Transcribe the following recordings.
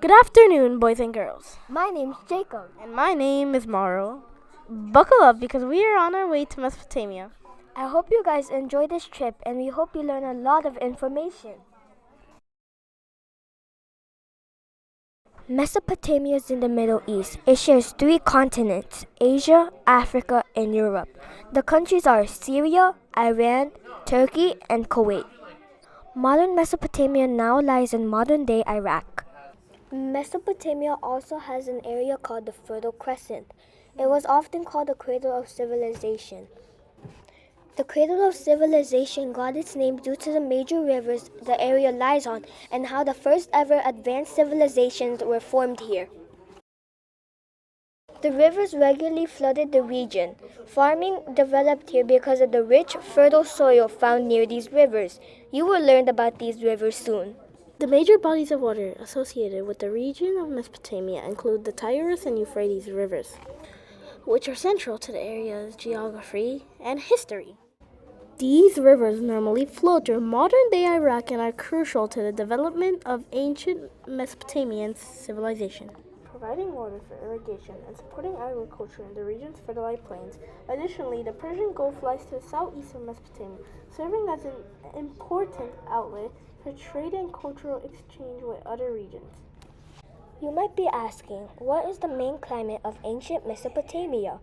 Good afternoon, boys and girls. My name's Jacob. And my name is Maro. Buckle up because we are on our way to Mesopotamia. I hope you guys enjoy this trip and we hope you learn a lot of information. Mesopotamia is in the Middle East. It shares 3 continents: Asia, Africa, and Europe. The countries are Syria, Iran, Turkey, and Kuwait. Modern Mesopotamia now lies in modern-day Iraq. Mesopotamia also has an area called the Fertile Crescent. It was often called the cradle of civilization. The cradle of civilization got its name due to the major rivers the area lies on and how the first ever advanced civilizations were formed here. The rivers regularly flooded the region. Farming developed here because of the rich, fertile soil found near these rivers. You will learn about these rivers soon. The major bodies of water associated with the region of Mesopotamia include the Tigris and Euphrates rivers, which are central to the area's geography and history. These rivers normally flow through modern-day Iraq and are crucial to the development of ancient Mesopotamian civilization, providing water for irrigation and supporting agriculture in the region's fertile plains. Additionally, the Persian Gulf lies to the southeast of Mesopotamia, serving as an important outlet for trade and cultural exchange with other regions. You might be asking, what is the main climate of ancient Mesopotamia?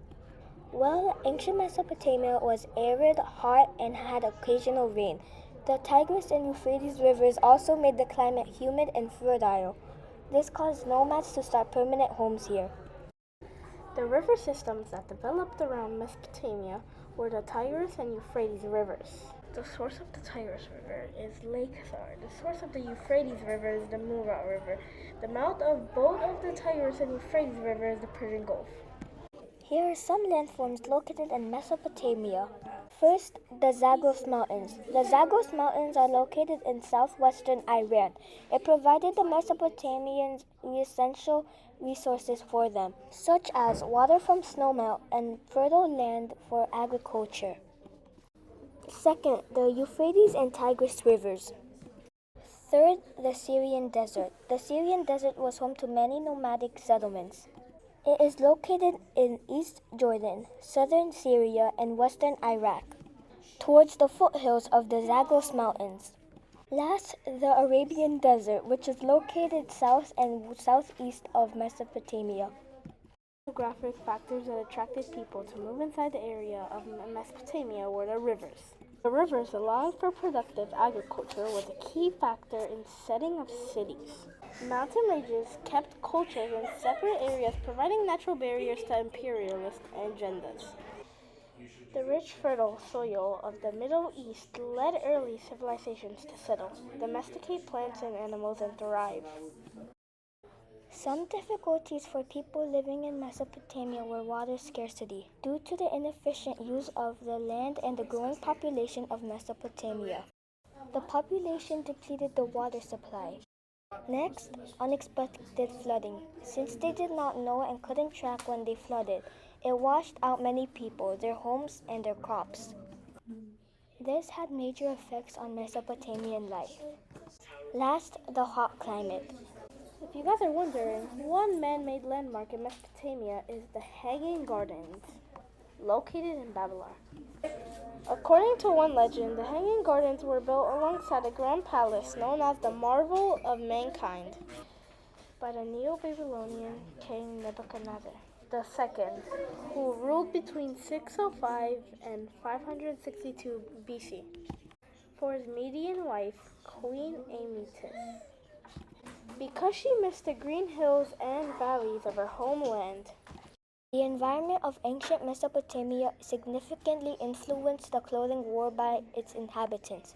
Well, ancient Mesopotamia was arid, hot, and had occasional rain. The Tigris and Euphrates rivers also made the climate humid and fertile. This caused nomads to start permanent homes here. The river systems that developed around Mesopotamia were the Tigris and Euphrates rivers. The source of the Tigris River is Lake Thar. The source of the Euphrates River is the Murat River. The mouth of both of the Tigris and Euphrates River is the Persian Gulf. Here are some landforms located in Mesopotamia. First, the Zagros Mountains. The Zagros Mountains are located in southwestern Iran. It provided the Mesopotamians essential resources for them, such as water from snowmelt and fertile land for agriculture. Second, the Euphrates and Tigris rivers. Third, the Syrian desert. The Syrian desert was home to many nomadic settlements. It is located in East Jordan, southern Syria, and western Iraq, towards the foothills of the Zagros Mountains. Last, the Arabian Desert, which is located south and southeast of Mesopotamia. Geographic factors that attracted people to move inside the area of Mesopotamia were the rivers. The rivers, allowing for productive agriculture, was a key factor in setting of cities. Mountain ranges kept cultures in separate areas, providing natural barriers to imperialist agendas. The rich, fertile soil of the Middle East led early civilizations to settle, domesticate plants and animals, and thrive. Some difficulties for people living in Mesopotamia were water scarcity, due to the inefficient use of the land and the growing population of Mesopotamia. The population depleted the water supply. Next, unexpected flooding. Since they did not know and couldn't track when they flooded, it washed out many people, their homes, and their crops. This had major effects on Mesopotamian life. Last, the hot climate. If you guys are wondering, one man-made landmark in Mesopotamia is the Hanging Gardens, located in Babylon. According to one legend, the Hanging Gardens were built alongside a grand palace known as the Marvel of Mankind by the Neo-Babylonian king Nebuchadnezzar II, who ruled between 605 and 562 BC, for his Median wife, Queen Amytis. Because she missed the green hills and valleys of her homeland, the environment of ancient Mesopotamia significantly influenced the clothing worn by its inhabitants.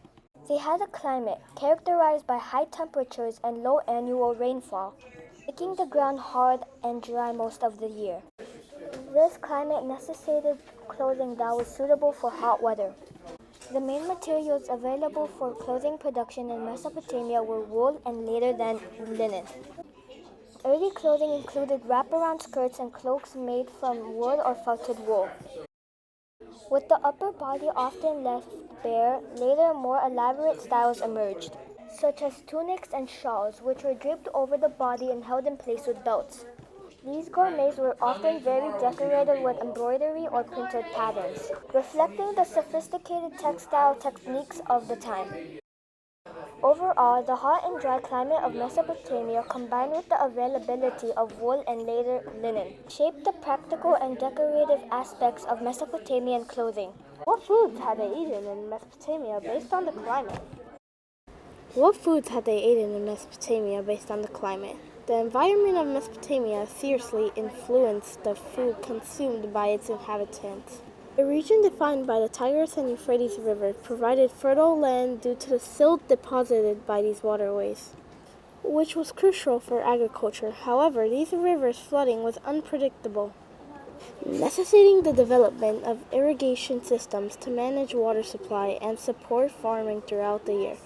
They had a climate characterized by high temperatures and low annual rainfall, making the ground hard and dry most of the year. This climate necessitated clothing that was suitable for hot weather. The main materials available for clothing production in Mesopotamia were wool and later then linen. Early clothing included wraparound skirts and cloaks made from wood or felted wool, with the upper body often left bare. Later, more elaborate styles emerged. such as tunics and shawls, which were draped over the body and held in place with belts. These garments were often very decorated with embroidery or printed patterns, reflecting the sophisticated textile techniques of the time. Overall, the hot and dry climate of Mesopotamia, combined with the availability of wool and later linen, shaped the practical and decorative aspects of Mesopotamian clothing. What foods had they eaten in Mesopotamia based on the climate? What foods had they eaten in Mesopotamia based on the climate? The environment of Mesopotamia seriously influenced the food consumed by its inhabitants. The region defined by the Tigris and Euphrates rivers provided fertile land due to the silt deposited by these waterways, which was crucial for agriculture. However, these rivers' flooding was unpredictable, necessitating the development of irrigation systems to manage water supply and support farming throughout the year.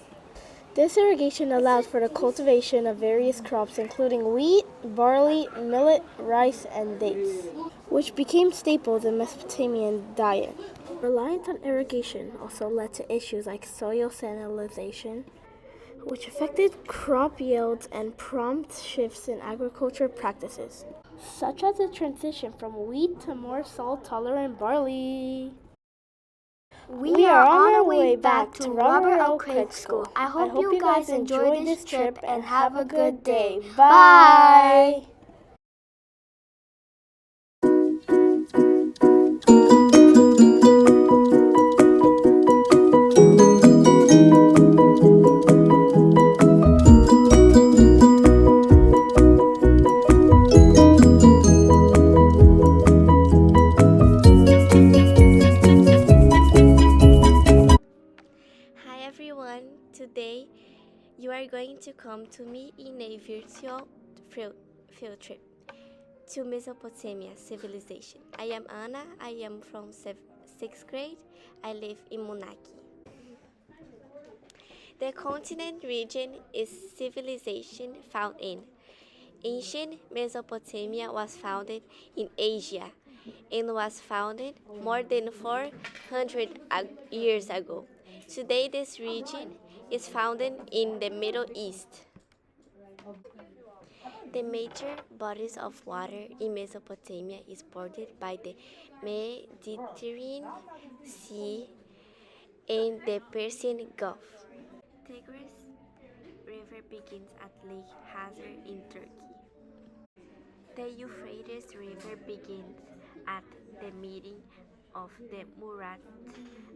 This irrigation allowed for the cultivation of various crops including wheat, barley, millet, rice, and dates, which became staples in Mesopotamian diet. Reliance on irrigation also led to issues like soil salinization, which affected crop yields and prompt shifts in agriculture practices, such as the transition from wheat to more salt-tolerant barley. We are on our way back to Robert L. Craig School. I hope you guys enjoy this trip and have a good day. Bye! Hi everyone, today you are going to come to me in a virtual field trip to Mesopotamia civilization. I am Anna, I am from 6th grade, I live in Monaki. The continent region is civilization found in. Ancient Mesopotamia was founded in Asia and was founded more than 400 years ago. Today, this region is founded in the Middle East. The major bodies of water in Mesopotamia is bordered by the Mediterranean Sea and the Persian Gulf. Tigris River begins at Lake Hazar in Turkey. The Euphrates River begins at the meeting of the Murat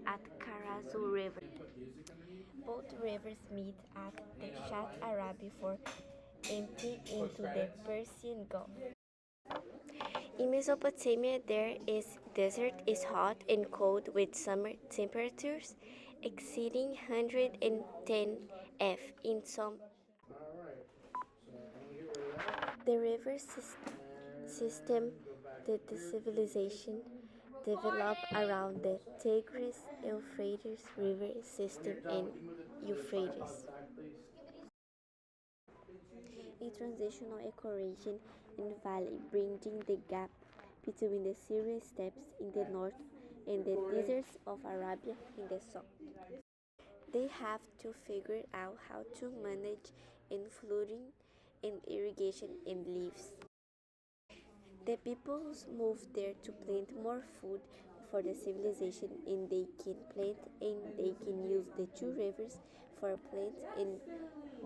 at Karazu River. Both rivers meet at the Shat Arab before emptying into the Persian Gulf. In Mesopotamia, there is desert is hot and cold with summer temperatures exceeding 110 F in some. The river system that the civilization developed around the Tigris-Euphrates river system in Euphrates. A transitional ecoregion and valley bridging the gap between the Syrian steppes in the north and the deserts of Arabia in the south. They have to figure out how to manage flooding and irrigation and leaves. The peoples moved there to plant more food for the civilization, and they can plant and they can use the two rivers for plants and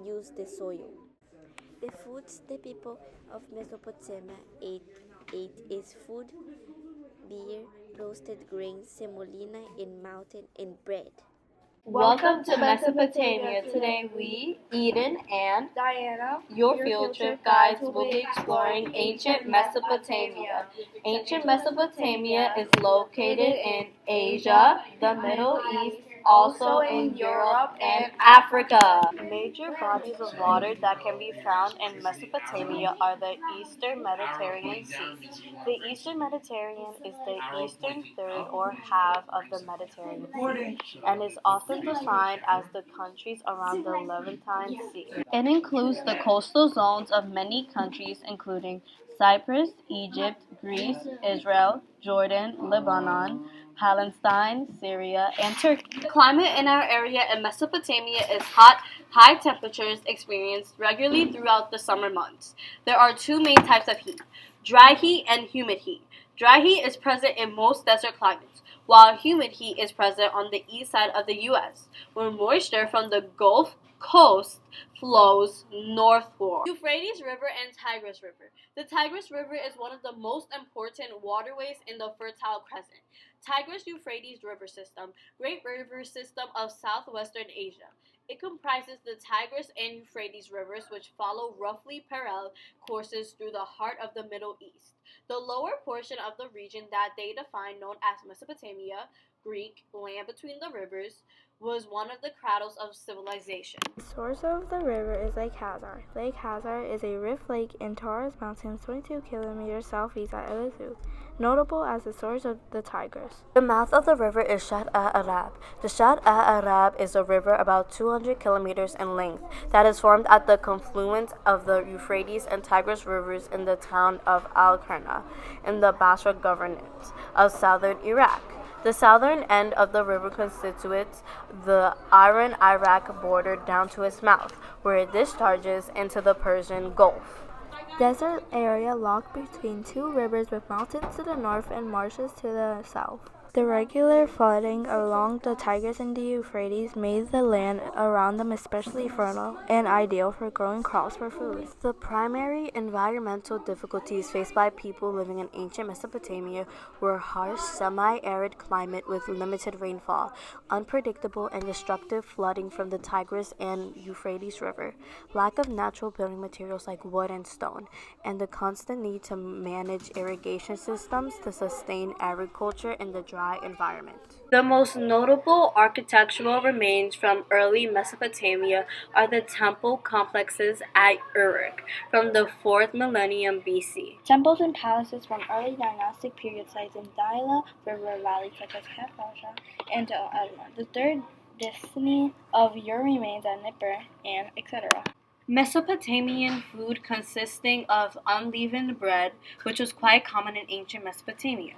use the soil. The foods the people of Mesopotamia ate is food, beer, roasted grains, semolina, and mountain and bread. Welcome to Mesopotamia. Today we, Eden and Diana, your field trip guides, will be exploring ancient Mesopotamia. Ancient Mesopotamia is located in Asia, the Middle East, also in Europe and Africa. Major bodies of water that can be found in Mesopotamia are the Eastern Mediterranean Sea. The Eastern Mediterranean is the eastern third or half of the Mediterranean Sea and is often defined as the countries around the Levantine Sea. It includes the coastal zones of many countries including Cyprus, Egypt, Greece, Israel, Jordan, Lebanon, Palestine, Syria, and Turkey. The climate in our area in Mesopotamia is hot, High temperatures experienced regularly throughout the summer months. There are two main types of heat: dry heat and humid heat. Dry heat is present in most desert climates, while humid heat is present on the east side of the U.S., where moisture from the Gulf Coast flows northward. Euphrates River and Tigris River. The Tigris River is one of the most important waterways in the Fertile Crescent. Tigris-Euphrates River System, Great River System of Southwestern Asia. It comprises the Tigris and Euphrates rivers, which follow roughly parallel courses through the heart of the Middle East. The lower portion of the region that they define, known as Mesopotamia, Greek, land between the rivers, was one of the cradles of civilization. The source of the river is Lake Hazar. Lake Hazar is a rift lake in Taurus Mountains, 22 kilometers southeast of Elazığ, notable as the source of the Tigris. The mouth of the river is Shatt al-Arab. The Shatt al-Arab is a river about 200 kilometers in length that is formed at the confluence of the Euphrates and Tigris rivers in the town of Al-Qarna in the Basra Governorate of southern Iraq. The southern end of the river constitutes the Iran-Iraq border down to its mouth, where it discharges into the Persian Gulf. Desert area locked between two rivers with mountains to the north and marshes to the south. The regular flooding along the Tigris and the Euphrates made the land around them especially fertile and ideal for growing crops for food. The primary environmental difficulties faced by people living in ancient Mesopotamia were harsh, semi-arid climate with limited rainfall, unpredictable and destructive flooding from the Tigris and Euphrates River, lack of natural building materials like wood and stone, and the constant need to manage irrigation systems to sustain agriculture in the dry environment. The most notable architectural remains from early Mesopotamia are the temple complexes at Uruk from the 4th millennium BC. Temples and palaces from early dynastic period sites in Daila River Valley, such as Kefrasha and Tel Adma. The third dynasty of Ur remains at Nippur, and etc. Mesopotamian food consisting of unleavened bread, which was quite common in ancient Mesopotamia.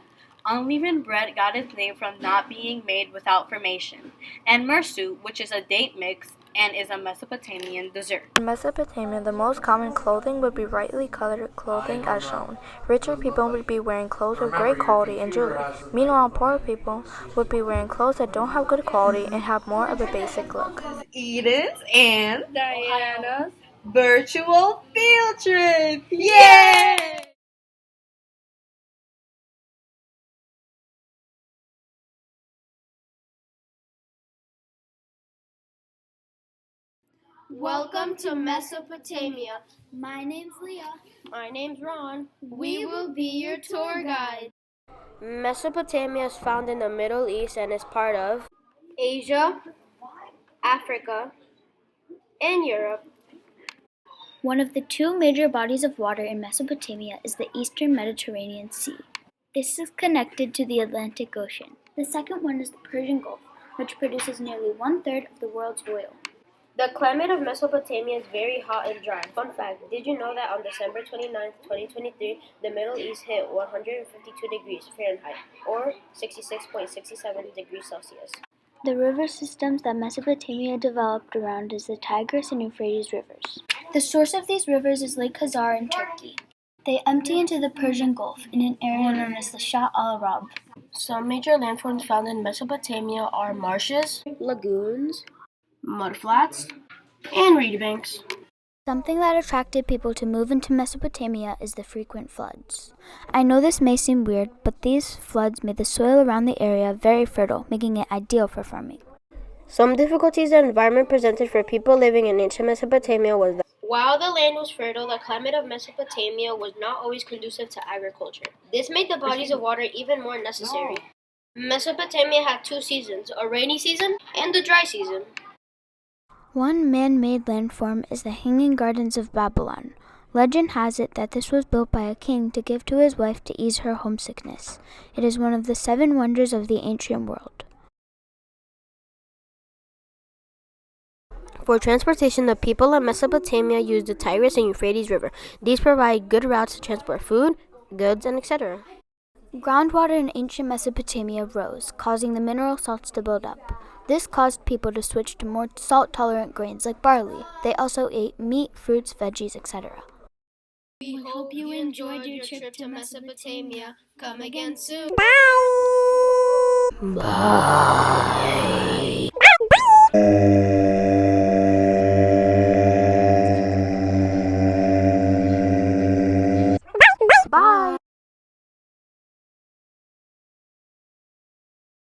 Unleavened bread got its name from not being made without fermentation, and mursu, which is a date mix and is a Mesopotamian dessert. In Mesopotamia, the most common clothing would be brightly colored clothing as shown. Richer people would be wearing clothes of great quality and jewelry. Meanwhile, poorer people would be wearing clothes that don't have good quality and have more of a basic look. Eden's and Diana's virtual field trip! Yay! Welcome to Mesopotamia. My name's Leah. My name's Ron. We will be your tour guide. Mesopotamia is found in the Middle East and is part of Asia, Africa, and Europe. One of the two major bodies of water in Mesopotamia is the Eastern Mediterranean Sea. This is connected to the Atlantic Ocean. The second one is the Persian Gulf, which produces nearly 1/3 of the world's oil. The climate of Mesopotamia is very hot and dry. Fun fact, did you know that on December 29, 2023, the Middle East hit 152 degrees Fahrenheit, or 66.67 degrees Celsius? The river systems that Mesopotamia developed around is the Tigris and Euphrates rivers. The source of these rivers is Lake Hazar in Turkey. They empty into the Persian Gulf in an area known as the Shatt al-Arab. Some major landforms found in Mesopotamia are marshes, lagoons, mudflats, and reed banks. Something that attracted people to move into Mesopotamia is the frequent floods. I know this may seem weird, but these floods made the soil around the area very fertile, making it ideal for farming. Some difficulties the environment presented for people living in ancient Mesopotamia was that while the land was fertile, the climate of Mesopotamia was not always conducive to agriculture. This made the bodies of water even more necessary. Mesopotamia had two seasons, a rainy season and a dry season. One man-made landform is the Hanging Gardens of Babylon. Legend has it that this was built by a king to give to his wife to ease her homesickness. It is one of the 7 wonders of the ancient world. For transportation, the people of Mesopotamia used the Tigris and Euphrates River. These provide good routes to transport food, goods, and etc. Groundwater in ancient Mesopotamia rose, causing the mineral salts to build up. This caused people to switch to more salt-tolerant grains like barley. They also ate meat, fruits, veggies, etc. We hope you enjoyed your trip to Mesopotamia. Come again soon. Bye. Bye.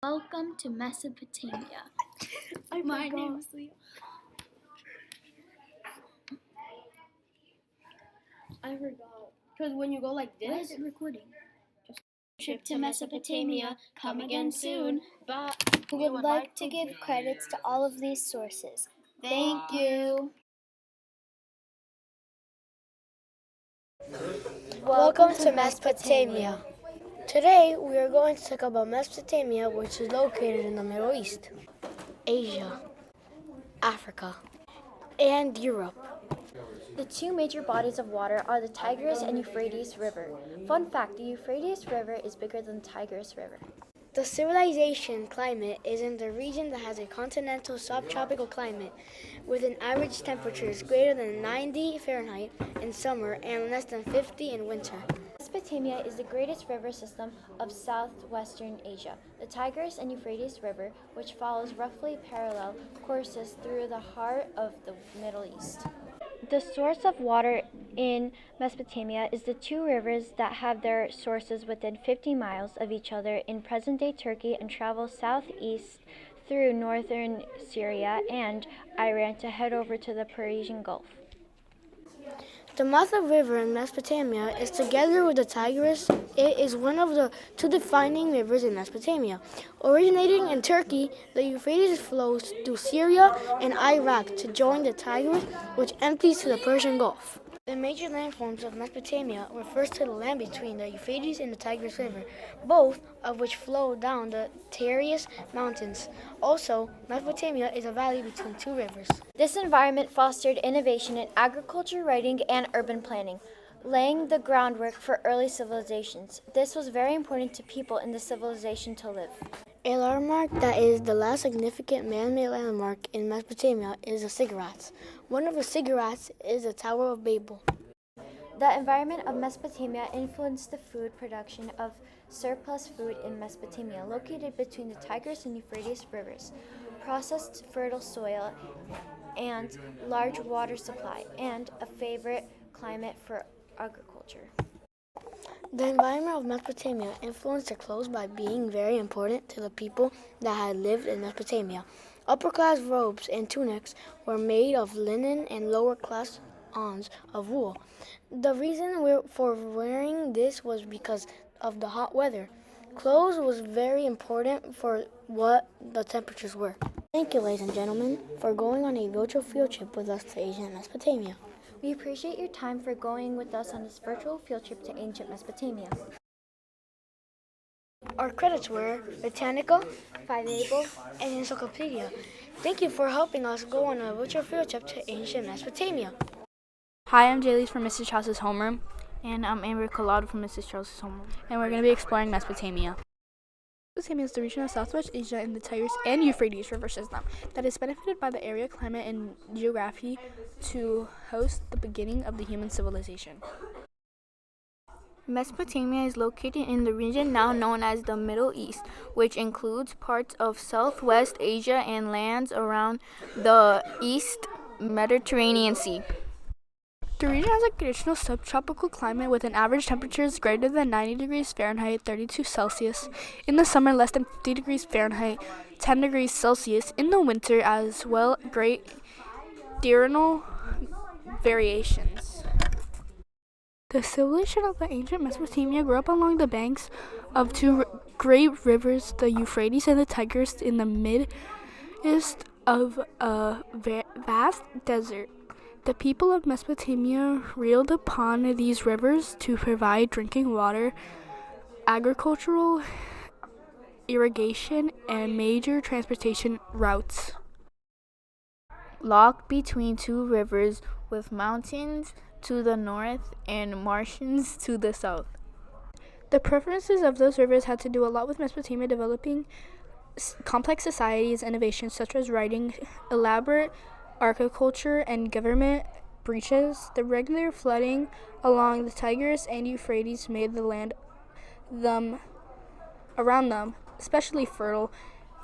Welcome to Mesopotamia. My name is Leah. I forgot. Because when you go like this, Why is it recording? trip to Mesopotamia. Come again soon. Bye. We would like to give credits to all of these sources. Thank you. Welcome to Mesopotamia. Today we are going to talk about Mesopotamia, which is located in the Middle East, Asia, Africa, and Europe. The two major bodies of water are the Tigris and Euphrates River. Fun fact, the Euphrates River is bigger than the Tigris River. The civilization climate is in the region that has a continental subtropical climate with an average temperatures greater than 90 Fahrenheit in summer and less than 50 in winter. Mesopotamia is the greatest river system of southwestern Asia. The Tigris and Euphrates River, which follows roughly parallel courses through the heart of the Middle East. The source of water in Mesopotamia is the two rivers that have their sources within 50 miles of each other in present-day Turkey and travel southeast through northern Syria and Iran to head over to the Persian Gulf. The Matha River in Mesopotamia is together with the Tigris. It is one of the two defining rivers in Mesopotamia. Originating in Turkey, the Euphrates flows through Syria and Iraq to join the Tigris, which empties to the Persian Gulf. The major landforms of Mesopotamia refers to the land between the Euphrates and the Tigris River, both of which flow down the Tigris Mountains. Also, Mesopotamia is a valley between two rivers. This environment fostered innovation in agriculture, writing, and urban planning, laying the groundwork for early civilizations. This was very important to people in the civilization to live. A landmark that is the last significant man-made landmark in Mesopotamia is the ziggurats. One of the ziggurats is the Tower of Babel. The environment of Mesopotamia influenced the food production of surplus food in Mesopotamia, located between the Tigris and Euphrates rivers. Processed fertile soil and large water supply, and a favorite climate for agriculture. The environment of Mesopotamia influenced their clothes by being very important to the people that had lived in Mesopotamia. Upper-class robes and tunics were made of linen and lower-class ones of wool. The reason for wearing this was because of the hot weather. Clothes was very important for what the temperatures were. Thank you, ladies and gentlemen, for going on a virtual field trip with us to Asia and Mesopotamia. We appreciate your time for going with us on this virtual field trip to ancient Mesopotamia. Our credits were Britannica, Able. and Encyclopedia. Thank you for helping us go on a virtual field trip to ancient Mesopotamia. Hi, I'm Jaylee from Mrs. Child's homeroom. And I'm Amber Collado from Mrs. Child's homeroom. And we're going to be exploring Mesopotamia. Mesopotamia is the region of Southwest Asia in the Tigris and Euphrates River system that is benefited by the area, climate, and geography to host the beginning of the human civilization. Mesopotamia is located in the region now known as the Middle East, which includes parts of Southwest Asia and lands around the East Mediterranean Sea. The region has a traditional subtropical climate with an average temperatures greater than 90 degrees Fahrenheit, 32 Celsius. In the summer, less than 50 degrees Fahrenheit, 10 degrees Celsius. In the winter, as well, great diurnal variations. The civilization of the ancient Mesopotamia grew up along the banks of two great rivers, the Euphrates and the Tigris, in the midst of a vast desert. The people of Mesopotamia relied upon these rivers to provide drinking water, agricultural, irrigation, and major transportation routes. Locked between two rivers with mountains to the north and marshes to the south. The preferences of those rivers had to do a lot with Mesopotamia developing complex societies, innovations such as writing, elaborate agriculture, and government breaches. The regular flooding along the Tigris and Euphrates made the land around them especially fertile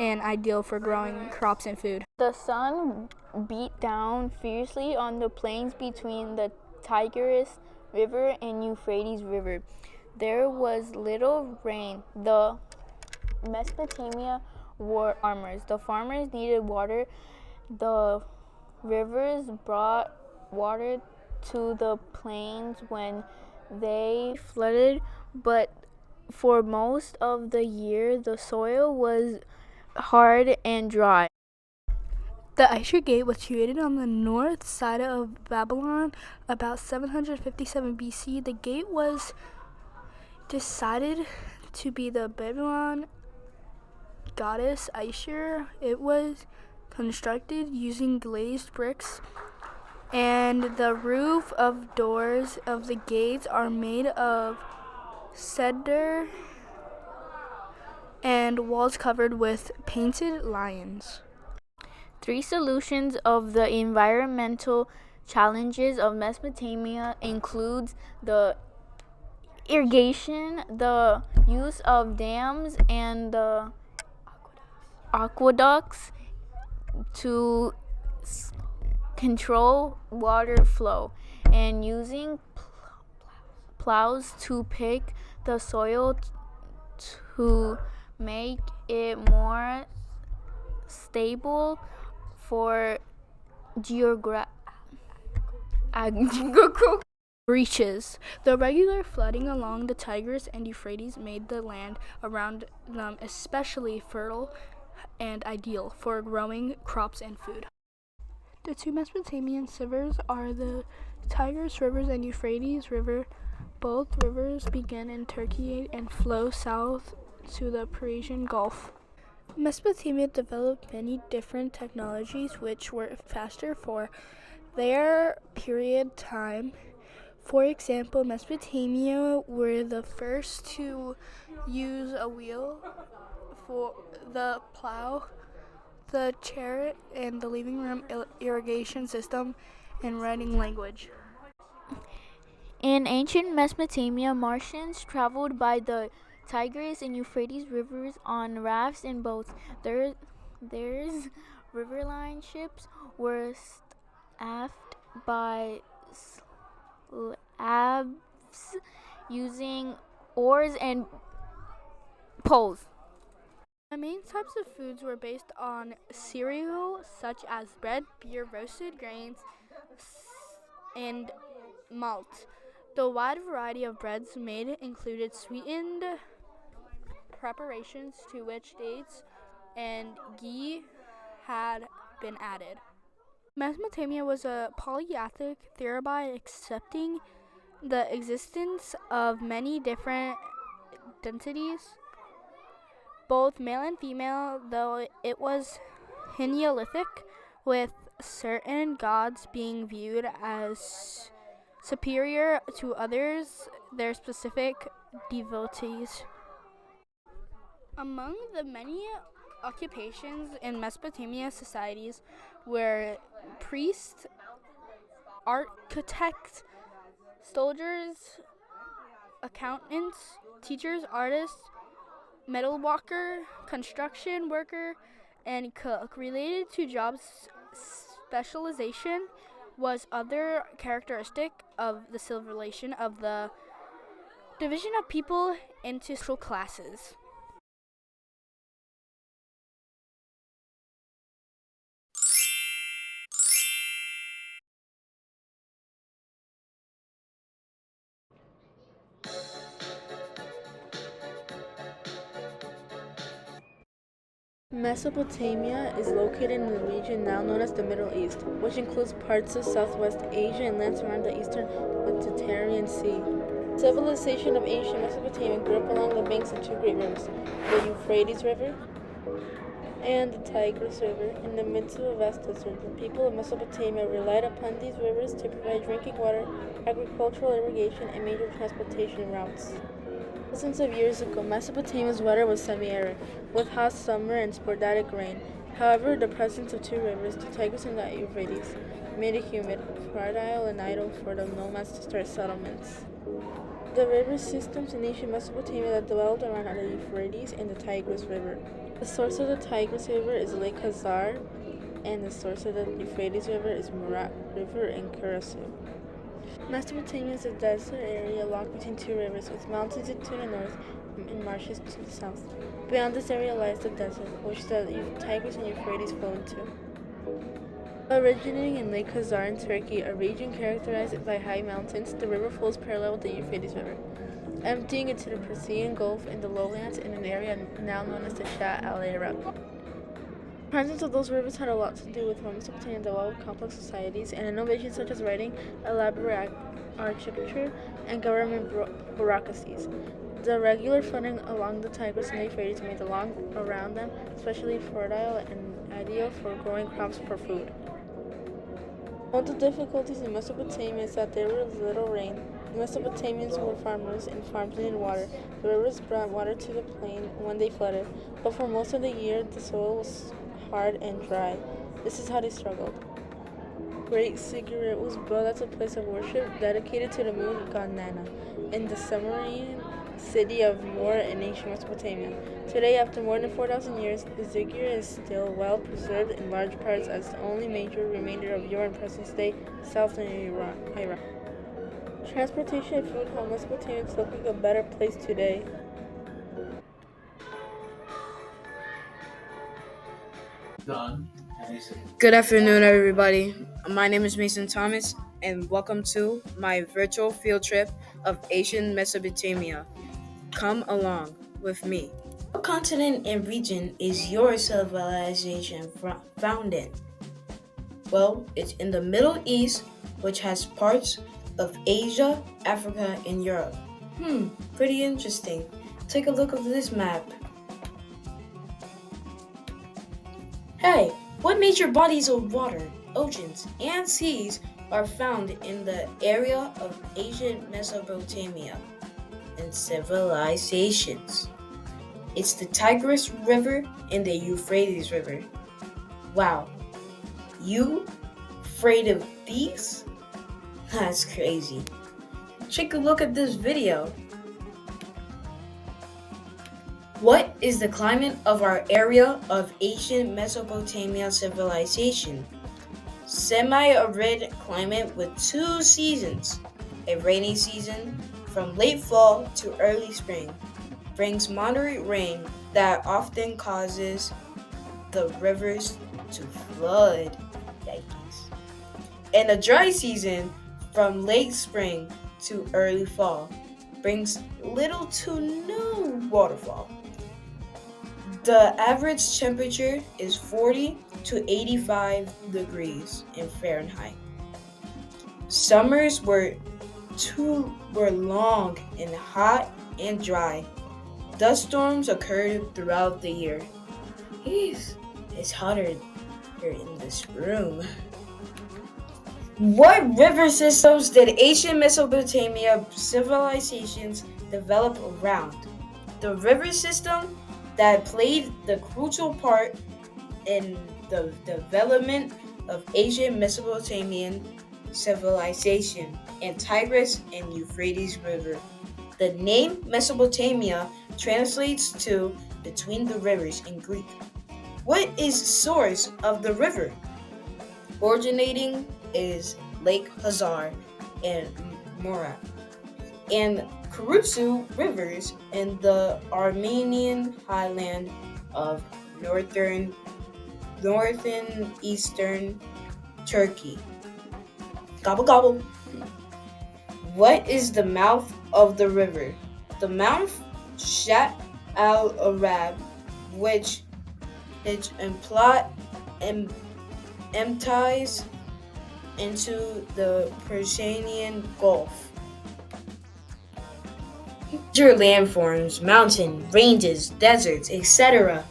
and ideal for growing crops and food. The sun beat down fiercely on the plains between the Tigris River and Euphrates River. There was little rain. The Mesopotamia wore farmers. The farmers needed water. The rivers brought water to the plains when they flooded, but for most of the year the soil was hard and dry. The Aisha Gate was created on the north side of Babylon about 757 BC. The gate was decided to be the Babylon goddess Aisha. It was constructed using glazed bricks, and the roof of doors of the gates are made of cedar and walls covered with painted lions. 3 solutions of the environmental challenges of Mesopotamia includes the irrigation, the use of dams and the aqueducts to control water flow, and using plows to pick the soil to make it more stable for Breaches. The regular flooding along the Tigris and Euphrates made the land around them especially fertile and ideal for growing crops and food. The 2 Mesopotamian rivers are the Tigris Rivers and Euphrates River. Both rivers begin in Turkey and flow south to the Persian Gulf. Mesopotamia developed many different technologies which were faster for their period time. For example, Mesopotamia were the first to use a wheel for the plow, the chariot, and the living room irrigation system and writing language. In ancient Mesopotamia, Martians traveled by the Tigris and Euphrates rivers on rafts and boats. Their riverine ships were staffed by slabs using oars and poles. The main types of foods were based on cereal such as bread, beer, roasted grains, and malt. The wide variety of breads made included sweetened preparations to which dates and ghee had been added. Mesopotamia was a polyethnic, thereby accepting the existence of many different densities, both male and female, though it was Neolithic, with certain gods being viewed as superior to others, their specific devotees. Among the many occupations in Mesopotamia societies were priests, architects, soldiers, accountants, teachers, artists, metal worker, construction worker, and cook. Related to jobs specialization was other characteristic of the civilization of the division of people into social classes. Mesopotamia is located in the region now known as the Middle East, which includes parts of Southwest Asia and lands around the eastern Mediterranean Sea. Civilization of ancient Mesopotamia grew up along the banks of 2 great rivers, the Euphrates River and the Tigris River, in the midst of a vast desert. The people of Mesopotamia relied upon these rivers to provide drinking water, agricultural irrigation, and major transportation routes. Thousands of years ago, Mesopotamia's weather was semi-arid, with hot summer and sporadic rain. However, the presence of two rivers, the Tigris and the Euphrates, made it humid, fertile, and idle for the nomads to start settlements. The river systems in ancient Mesopotamia that developed around are the Euphrates and the Tigris River. The source of the Tigris River is Lake Hazar, and the source of the Euphrates River is Murat River in Karasu. Mesopotamia is a desert area locked between two rivers, with mountains to the north and marshes to the south. Beyond this area lies the desert, which the Tigris and Euphrates flow into. Originating in Lake Hazar in Turkey, a region characterized by high mountains, the river flows parallel with the Euphrates River, emptying into the Persian Gulf and the lowlands in an area now known as the Shatt al-Arab. The presence of those rivers had a lot to do with Mesopotamia developed complex societies and innovations such as writing, elaborate architecture, and government bureaucracies. The regular flooding along the Tigris and the Euphrates made the land around them especially fertile and ideal for growing crops for food. One of the difficulties in Mesopotamia is that there was little rain. The Mesopotamians were farmers and farms needed water. The rivers brought water to the plain when they flooded, but for most of the year the soil was hard and dry. This is how they struggled. Great Ziggurat was built as a place of worship dedicated to the moon god Nana in the Sumerian city of Ur in ancient Mesopotamia. Today, after more than 4,000 years, the Ziggurat is still well preserved in large parts as the only major remainder of Ur in present-day southern Iraq. Transportation and food help Mesopotamians look like a better place today. Good afternoon, everybody. My name is Mason Thomas, and welcome to my virtual field trip of Asian Mesopotamia. Come along with me. What continent and region is your civilization found in? Well, it's in the Middle East, which has parts of Asia, Africa, and Europe. Pretty interesting. Take a look at this map. Hey, what major bodies of water, oceans, and seas are found in the area of ancient Mesopotamia and civilizations? It's the Tigris River and the Euphrates River. Wow, you afraid of these? That's crazy. Take a look at this video. What is the climate of our area of ancient Mesopotamia civilization? Semi-arid climate with 2 seasons. A rainy season from late fall to early spring brings moderate rain that often causes the rivers to flood. Yikes. And a dry season from late spring to early fall brings little to no waterfall. The average temperature is 40 to 85 degrees in Fahrenheit. Summers were long and hot and dry. Dust storms occurred throughout the year. It's hotter here in this room. What river systems did ancient Mesopotamia civilizations develop around? The river system that played the crucial part in the development of ancient Mesopotamian civilization and Tigris and Euphrates River. The name Mesopotamia translates to between the rivers in Greek. What is the source of the river? Originating is Lake Hazar and Murat and Karasu rivers in the Armenian highland of northeastern Turkey. Gobble gobble. What is the mouth of the river? The mouth Shatt al-Arab, which empties into the Persian Gulf. Major landforms, mountain ranges, deserts, etc.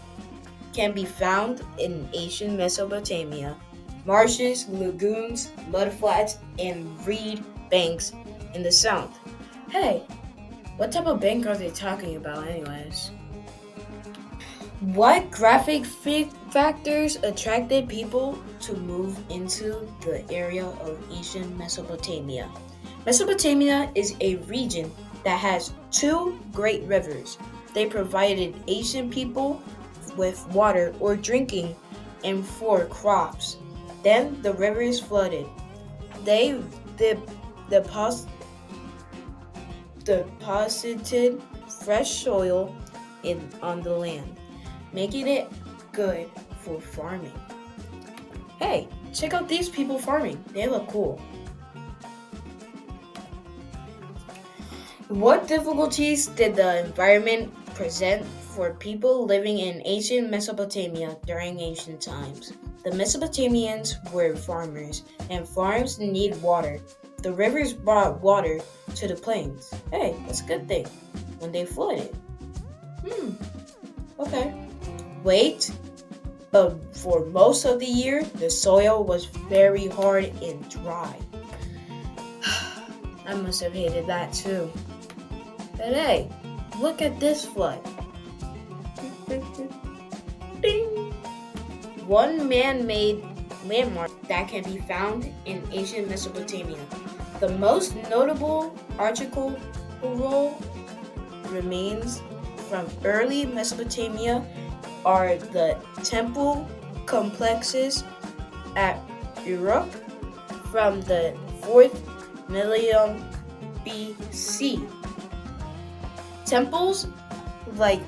can be found in ancient Mesopotamia. Marshes, lagoons, mudflats, and reed banks in the south. Hey, What type of bank are they talking about, anyways? What graphic factors attracted people to move into the area of ancient Mesopotamia? Mesopotamia is a region that has two great rivers. They provided ancient people with water or drinking and for crops. Then the rivers flooded. They de- depos- deposited fresh soil on the land, making it good for farming. Hey, check out these people farming. They look cool. What difficulties did the environment present for people living in ancient Mesopotamia during ancient times? The Mesopotamians were farmers, and farms need water. The rivers brought water to the plains. Hey, that's a good thing. When they flooded. Okay. Wait, but for most of the year, the soil was very hard and dry. I must have hated that too. But hey, look at this flood. Ding. One man-made landmark that can be found in ancient Mesopotamia. The most notable archaeological remains from early Mesopotamia are the temple complexes at Uruk from the 4th millennium BC. Temples like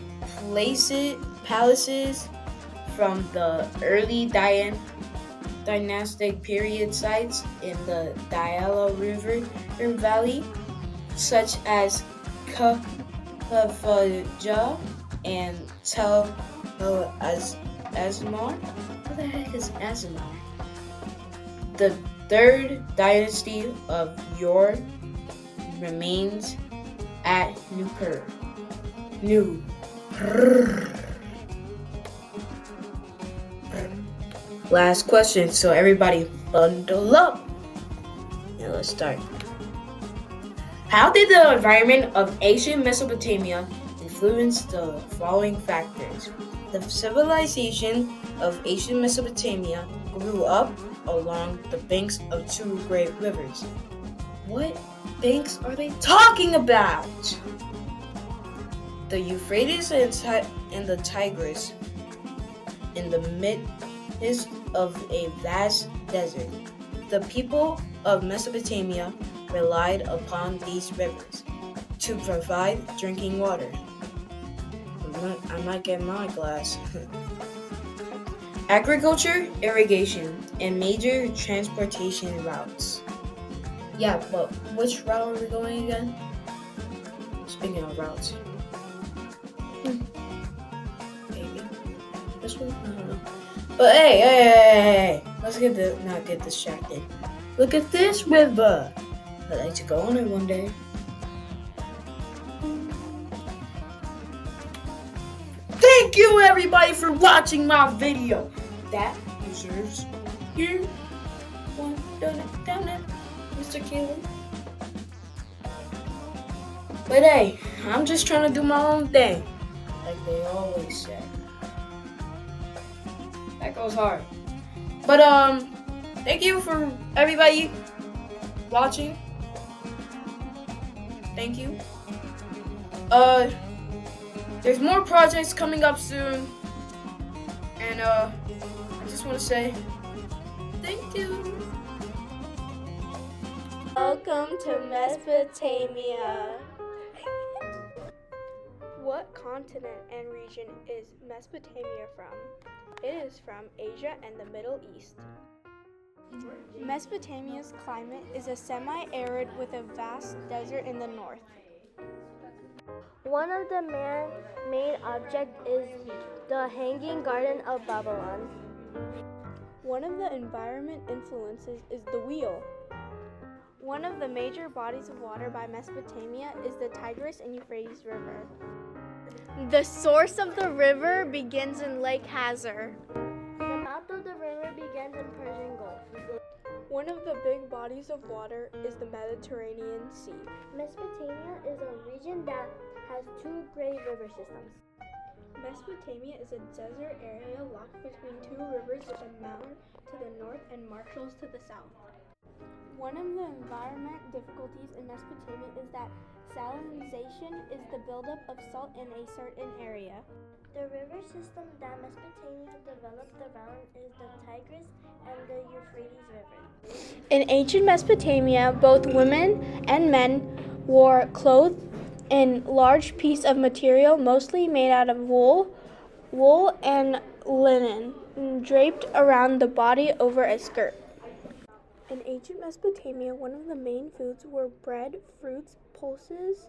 palaces from the early dynastic period sites in the Diala River Valley, such as Kafajah and Tel Asmar. What the heck is Asmar? The third dynasty of Yor remains at Nippur. Last question, so everybody bundle up. Now let's start. How did the environment of ancient Mesopotamia influence the following factors? The civilization of ancient Mesopotamia grew up along the banks of two great rivers. What banks are they talking about? The Euphrates and the Tigris, in the midst of a vast desert. The people of Mesopotamia relied upon these rivers to provide drinking water. I might get my glass. Agriculture, irrigation, and major transportation routes. Yeah, but which route are we going again? Speaking of routes. Maybe. This one? I don't know. But hey, let's not get distracted. Look at this river. I'd like to go on it one day. Thank you everybody for watching my video. That deserves your one donut, Mr. Caleb. But hey, I'm just trying to do my own thing, like they always say. That goes hard. But thank you for everybody watching. Thank you. There's more projects coming up soon, and I just want to say thank you. Welcome to Mesopotamia. What continent and region is Mesopotamia from? It is from Asia and the Middle East. Mesopotamia's climate is a semi-arid with a vast desert in the north. One of the main objects is the Hanging Garden of Babylon. One of the environment influences is the wheel. One of the major bodies of water by Mesopotamia is the Tigris and Euphrates River. The source of the river begins in Lake Hazar. The mouth of the river begins in Persian Gulf. One One of the big bodies of water is the Mediterranean Sea. Mesopotamia is a region that has two great river systems. Mesopotamia is a desert area locked between two rivers with a mountain to the north and marshes to the south. One of the environment difficulties in Mesopotamia is that salinization is the buildup of salt in a certain area. The river system that Mesopotamia developed around is the Tigris and the Euphrates River. In ancient Mesopotamia, both women and men wore clothes in large pieces of material, mostly made out of wool and linen, draped around the body over a skirt. In ancient Mesopotamia, one of the main foods were bread, fruits, pulses,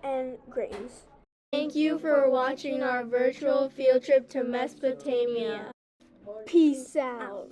and grains. Thank you for watching our virtual field trip to Mesopotamia. Peace out.